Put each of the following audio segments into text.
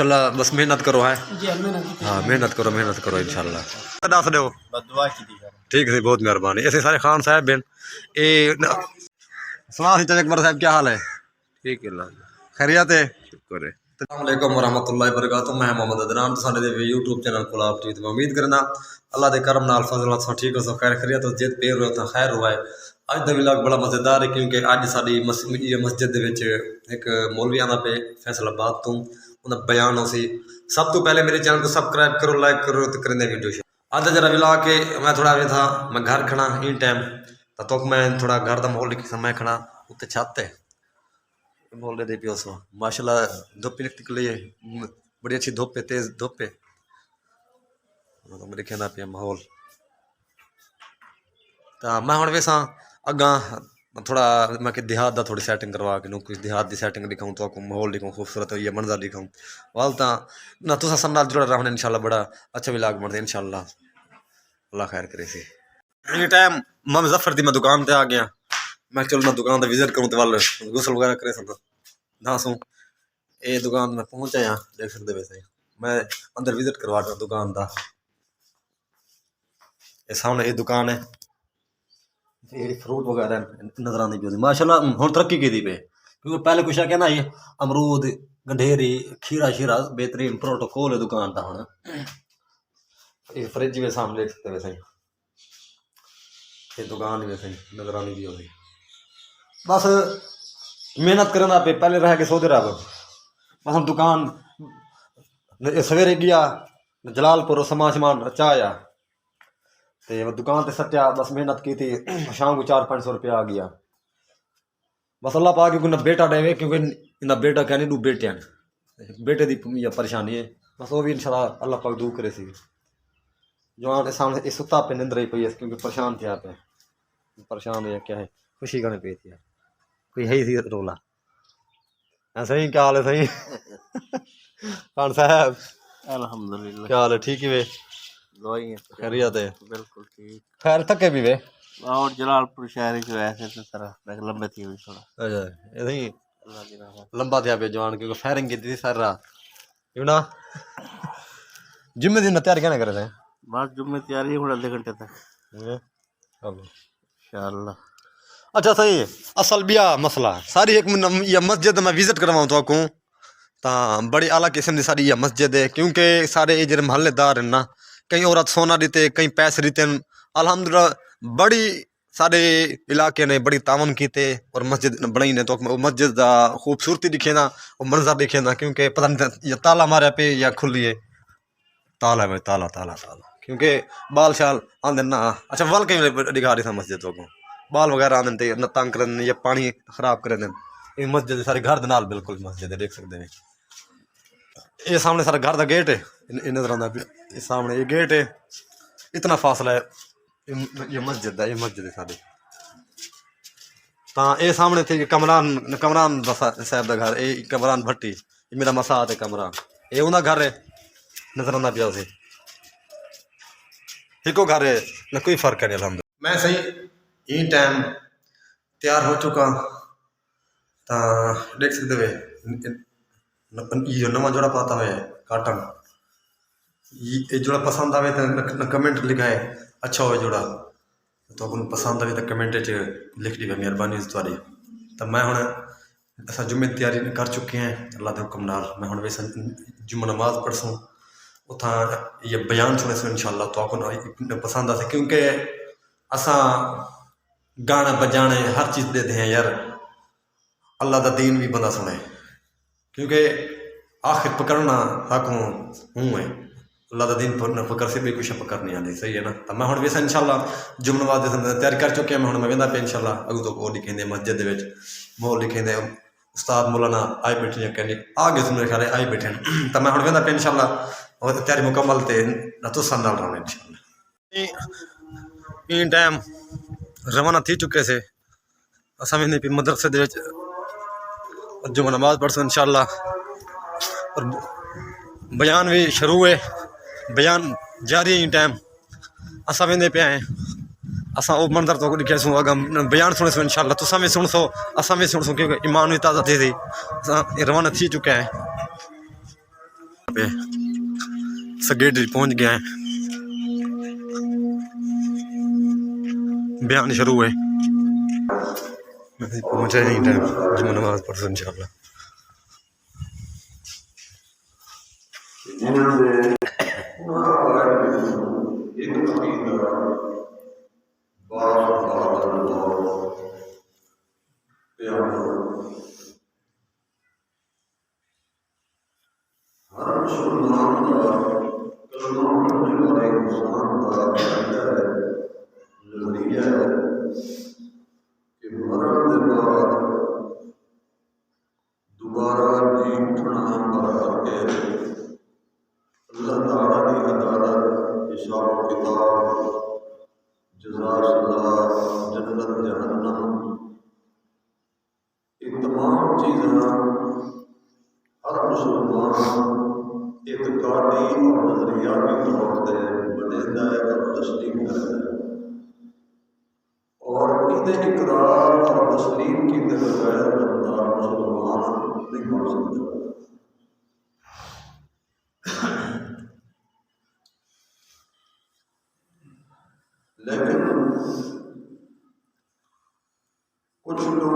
इंशाल्लाह बस मेहनत करो है जी मेहनत। हाँ मेहनत करो इंशाल्लाह दस दो दुआ की ठीक है बहुत मेहरबानी। ऐसे सारे खान साहब बिन ए सलाम अकबर साहब क्या हाल है ठीक है खैरियत है शुक्र है। अस्सलामुअलैकुम वरहमतुल्लाहि वबरकातुहू। मैं मोहम्मद अदनान तो साडे दे यूट्यूब चैनल को आप ठीक मैं उम्मीद करना अल्लाह दे करम नाल फजल नाल ठीक हो खैर खैरियत हो जित पेर हो खैर हुआ है। अज का व्लॉग बड़ा मज़ेदार है क्योंकि अज साडी मस्जिद दे विच एक मौलवी आना पे फैसलाबाद तो उन्हें बयान हो सी। सब तो पहले मेरे चैनल को सब्सक्राइब करो लाइक करो तो करें वीडियो शेयर। अज जरा व्लॉग के मैं थोड़ा था मैं घर खड़ा इन टाइम तो मैं थोड़ा घर का माहौल मैं खड़ा उत्ते छत है बोल रहे पियो सो माशाल्लाह धुप निकली है बड़ी अच्छी धुप है तेज धुप है तो मेरे कहना पे माहौल तो मैं हूँ वैसा अगा थोड़ा मैं कि देहात का थोड़ी सैटिंग करवा के कुछ देहात की सैटिंग दिखाऊँ तो आपको माहौल दिखाऊँ खूबसूरत ये मंजर दिखाऊँ वाल तो ना तुसा सन नाल जुड़ा रहना इंशाल्लाह बड़ा अच्छा व्लॉग बनते इंशाल्लाह अल्लाह खैर करे सी। ये टाइम मैं मुजफ्फर दी मैं दुकान पे आ गया मैं चलो मैं दुकान का विजिट करूँ तो वाल गुसल वगैरह करे सकता दासूँ ये दुकान में पहुँच आया देख सकते वैसे मैं अंदर विजिट करवा रहा दुकान का ये सामने ये दुकान है ये फ्रूट वगैरह नजर आने पे माशाल्लाह हुण तरक्की की पे क्योंकि पहले कुछ क्या ना ये अमरूद गंढेरी खीरा शीरा बेहतरीन प्रोटोकॉल है दुकान का हुण ये फ्रिज भी सामने देख सकते वैसे ये दुकान वैसे नजर आनी भी होगी बस मेहनत करना पे पहले रह के सोते रह बस हम दुकान सवेरे गया जलालपुर समान समान चाया तो दुकान ते सट्या बस मेहनत की थी शाम को 400-500 रुपया आ गया बस अल्लाह पाक क्योंकि ना बेटा देवे क्योंकि इना बेटा कहने दू बेटे बेटे की परेशानी है बस वो भी इंशाल्लाह अल्लाह पाक दूर करे सी जवान सामने इस सुता पे निंद्र ही पई है क्योंकि परेशान थे पे परेशान है क्या है खुशी करने पे थी कोई है ही रोला सही क्या हाल है सही खान साहब अल्हम्दुलिल्लाह क्या हाल है ठीक ही वे खैरियत है बिल्कुल ठीक खैर थके भी वे और जलालपुर शहर जो ऐसे तो तरह लंबे थी हुई थोड़ा अच्छा ऐसे ही अल्लाह की रहमत लंबा थे पे जवान क्योंकि फायरिंग की थी सारी रात क्यों ना जिम्मे दिन तैयार क्या करे थे बस जुम्मे तैयारी है आधे घंटे तक चलो इंशाअल्लाह। अच्छा सही है असल बिया मसला सारी एक ये मस्जिद मैं विजिट करवाऊँ तो आपको तो बड़ी आला किस्म की सारी यह मस्जिद है क्योंकि सारे ये जो महल्लेदार हैं ना कई औरत सोना देते कई पैसे देते अल्हम्दुलिल्लाह बड़ी सारे इलाके ने बड़ी तावन की और मस्जिद बनाई ने तो मस्जिद का खूबसूरती दिखे ना और मंजर दिखे ना क्योंकि पता नहीं ये ताला मारे पे या खुली है ताला है ताला ताला ताला क्योंकि बाल शाल आंदे ना अच्छा वाल कहीं दिखा रही था मस्जिद को बाल वगैरह आंदे न तंग कर या पानी खराब कर ये मस्जिद सारे घर नाल बिल्कुल मस्जिद है देख सकते हैं ये सामने सारा घर का गेट है नजर आना ये सामने ये गेट है इतना फासला है ये मस्जिद है सारी तो ये सामने थे कमरान साहब का घर ये कमरान भट्टी ये मेरा मसाद है कमरान ये उनका घर है नजर आना पिया उसे एको घर है न कोई फर्क नहीं अलहमदुलिल्लाह। मैं सही इन टाइम तैयार हो चुका तो देख सकते हुए ये नवा जोड़ा पाता है काटन ये जोड़ा पसंद आवे तो कमेंट लिखाए अच्छा हो जोड़ा तो अपन पसंद आवे तो कमेंट लिख दी मेहरबानी तुम्हारी। तो मैं हूँ अस जुम्मे तैयारी कर चुके हैं अल्लाह के हुक्म नाल मैं हूँ वैसे जुम्मा नमाज पढ़सूँ उतना ये बयान सुने सो इंशाल्लाह तो आपको पसंद आसे क्योंकि असा गाने बजाने हर चीज़ देते हैं यार अल्लाह का दीन भी बंदा सुने क्योंकि आखिर पकड़ना हक हूँ है अल्लाह का दिन पकड़ से भी कुछ पकड़ नहीं आती सही है ना। तो मैं हूँ वैसे इंशाल्लाह जुम्मे नमाज तैयारी कर चुके हैं मैं हूँ मैं वह पे इंशाल्लाह अगू तो वो लिखेंगे मस्जिद मोहल लिखेंगे उस्ताद मौलाना आए बैठे कहने आगे सुनने ख्याल आई बैठे तो मैं हूँ वह पे इंशाल्लाह और तैयारी मुकम्मल तो तुसन नाल रहना इंशाल्लाह। इन टाइम रवाना थी चुके से असा भी मदरसे जुम्मा नमाज पढ़सो इंशाल्लाह और बयान भी शुरू है बयान जारी है इन टाइम असा वेंदे पे आए असा वो मंजर तो दिखे सो अगम बयान सुने सो इंशाल्लाह तुसा भी सुन सो असा भी सुन सो क्योंकि ईमान भी ताज़ा थी रवाना थी चुके हैं पे सगेट पहुंच गया है, बयान शुरू है। पहुंच रहे हैं टाइम जुम्मा नमाज पढ़ इंशाल्लाह। दोबारा जी उठना करके अल्लाह ताला की अदालत, हिसाब किताब, जज़ा सज़ा, जन्नत जहन्नम, ये तमाम चीज़ें हर मुसलमान एतकादी और नजरियाती तौर पर बनेंदा है और तस्लीम करता है, और इन्हें इकरार और तस्लीम की बगैर बंदा मुसलमान नहीं बन सकता। लेकिन कुछ लोग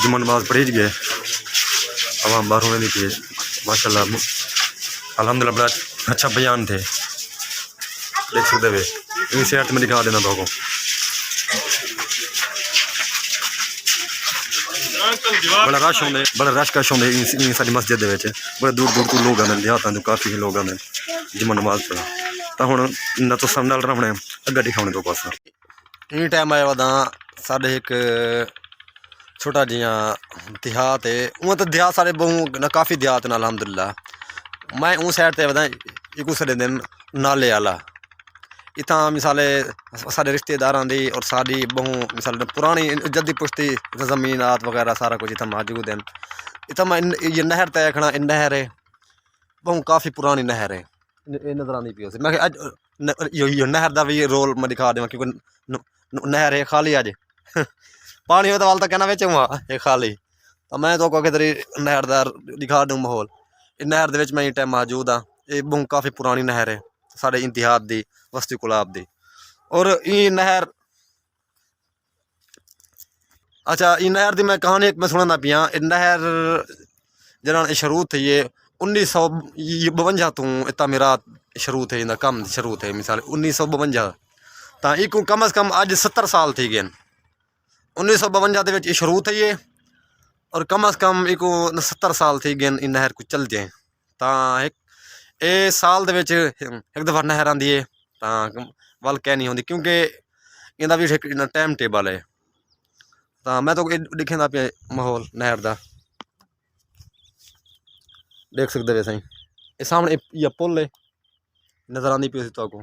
जुम्मा नमाज पढ़ी गए, अब हम बाहर होने नहीं चाहिए। माशाल्लाह अल्हम्दुलिल्लाह बड़ा अच्छा बयान थे, देख सकते हुए इन सेहत में दिखा देना लोगों। बड़ा रश कश होंगे इन सारी मस्जिद बड़े दूर दूर को लोग आते, देहातों तो काफ़ी लोग आते जुम्मा नमाज पढ़ा। तो हुण इन्ना तो सामने रखने अग्गा दिखाने दो पासा इन टाइम आया वदा साढ़े एक छोटा जिहा देहात है। उं तो देहात सारे बहु काफ़ी देहात न अल्हम्दुलिल्लाह। मैं उस साइड से वदा एक साढ़े दिन नाले आला इतना मिसाले सारे रिश्तेदारां दी और साड़ी बहु मिसाल पुरानी जद्दी पुश्ती ज़मीनात वगैरह सारा कुछ इतना मौजूद है। इतना मैं ये नहर तय आखना नहर है बहु काफ़ी पुरानी नहर है, ये नजर आनी पी मैं अज नहर का भी रोल मैं दिखा देव क्योंकि नहर है खाली अज पानी वाल तो कहना बिच हुआ है खाली। तो मैं तो कोई तरी नहर का दिखा दूँ माहौल। नहर के मैं टाइम मौजूद हाँ। ये बहु काफ़ी पुरानी नहर है साढ़े इंतिहाद दी वस्ती गुलाब दी। और ये नहर अच्छा ये नहर की मैं कहानी एक मैं सुना पिया। नहर जना शुरू थी है 1952 ਤੋਂ ਇਤਾਂ ਮੇਰਾ ਸ਼ੁਰੂ ਥੇ ਇਹਦਾ ਕੰਮ ਸ਼ੁਰੂ ਥੇ ਮਿਸਾਲ 1952 ਤਾਂ ਇਹਨੂੰ ਕਮ ਅਜ਼ ਕਮ ਅੱਜ 70 ਸਾਲ ਥी गए 1952 ਦੇ ਵਿੱਚ ਇਹ ਸ਼ੁਰੂ थी है और कम अज़ कम एक 70 साल थी गए इन नहर को चल जाए तो एक साल दे विच एक दफ़ा नहर आती है तो वल कह नहीं होती क्योंकि इनका भी एक टाइम टेबल है तो मैं तो दिखेंदा पे माहौल नहर का देख सकते वे सही ये सामने ये पुल है नज़र आती पी तो को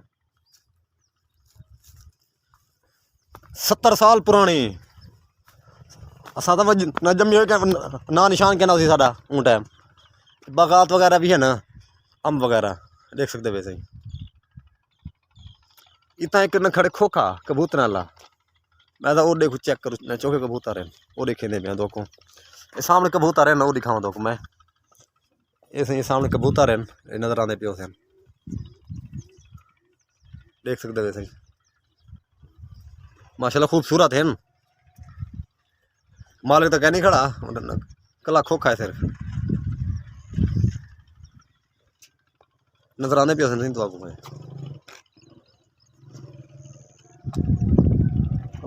70 साल पुरानी असा तो ना जमी ना निशान कहना सी साडा उन टाइम बागात वगैरह भी है ना अम्ब वगैरह देख सकते वैसे ही इतना एक न खड़े खोखा कबूतर वाला मैं तो वो देखो चेक करूँ चौके कबूतर हैं वो देखे दे दो को ये सामने कबूतर है ना वो दिखाऊँ दो को मैं ये सही सामने कबूतर हैं नज़र आते प्यो से देख सकते वैसे ही माशाल्लाह खूबसूरत है मालिक तो कह नहीं खड़ा कला खोखा है सिर्फ नजर आने पे नहीं तो आपको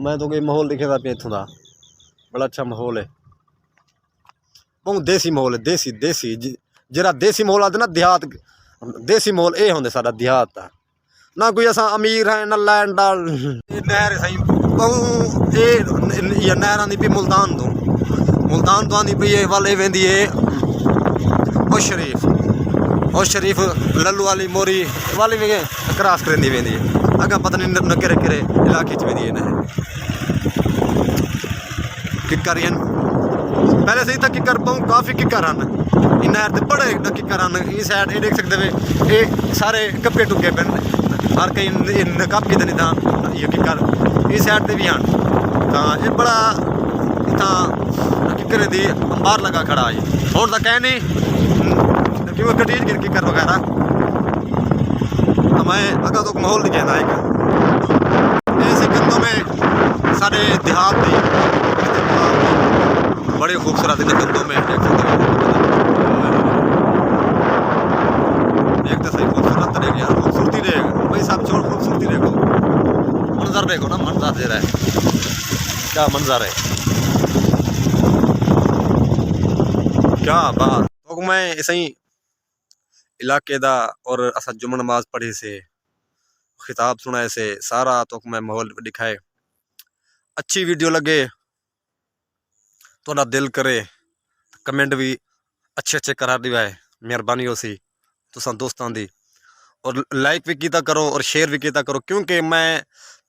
मैं तो कोई माहौल दिखेगा पे इतों का बड़ा अच्छा माहौल है बहुत देसी माहौल है देसी देसी जरा देसी माहौल आते ना देहात देसी माहौल ये होंगे साडा देहात का ना कोई असा अमीर है ना लैंड डाल नहर सही बहु ये नहर आती पी मुल्तान तो आती पी है वाले वेंदी है और शरीफ लल्लू वाली मोरी वाली भी क्रॉस करेंदी वेंदी है अगर पता नहीं नकेरे केरे इलाके च वेंदी है नहर किकर पहले सही था किकर बहु काफ़ी किकर हैं इन नहर से बड़े किकर हैं इस साइड ये देख सकते वे ये सारे कप्पे टुके पे हर कहीं नकाब की नहीं था ये किकर इस साइड से भी हैं तो ये बड़ा इतना किकर दी अंबार लगा खड़ा है और तो कह नहीं क्यों कटीज गिर किकर वगैरह तो मैं अगर तो माहौल नहीं कहना है ऐसे कंधों में सारे देहात दी बड़े खूबसूरत इन कंधों में देख सकते एक तो सही खूबसूरत रहेगी यार खूबसूरती रहेगा भाई साहब छोड़ खूबसूरती देखो मंजर देखो ना मंजर दे रहा है क्या मंजर है क्या बात तो मैं ऐसे ही इलाके दा और असा जुम्मा नमाज पढ़ी से खिताब सुनाए से सारा तो मैं माहौल दिखाए अच्छी वीडियो लगे थोड़ा दिल करे कमेंट भी अच्छे करा दिवाए मेहरबानी हो सी तुसा दोस्तों दी और लाइक भी किया करो और शेयर भी किया करो क्योंकि मैं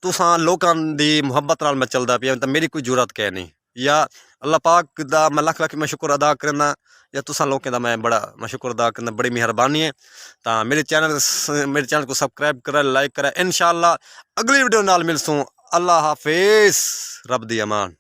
तुसा लोगों दी मुहब्बत नाल मैं चलदा पिया तो मेरी कोई जरूरत कह नहीं या अल्लाह पाक दा मैं लख लख मैं शुक्र अदा करना या तुसा लोगों दा मैं बड़ा मैं शुक्र अदा करना बड़ी मेहरबानी है तो मेरे चैनल को सब्सक्राइब करा लाइक करा इंशाअल्लाह अगली वीडियो नाल मिलसूँ अल्लाह हाफिज़ रब दी अमान।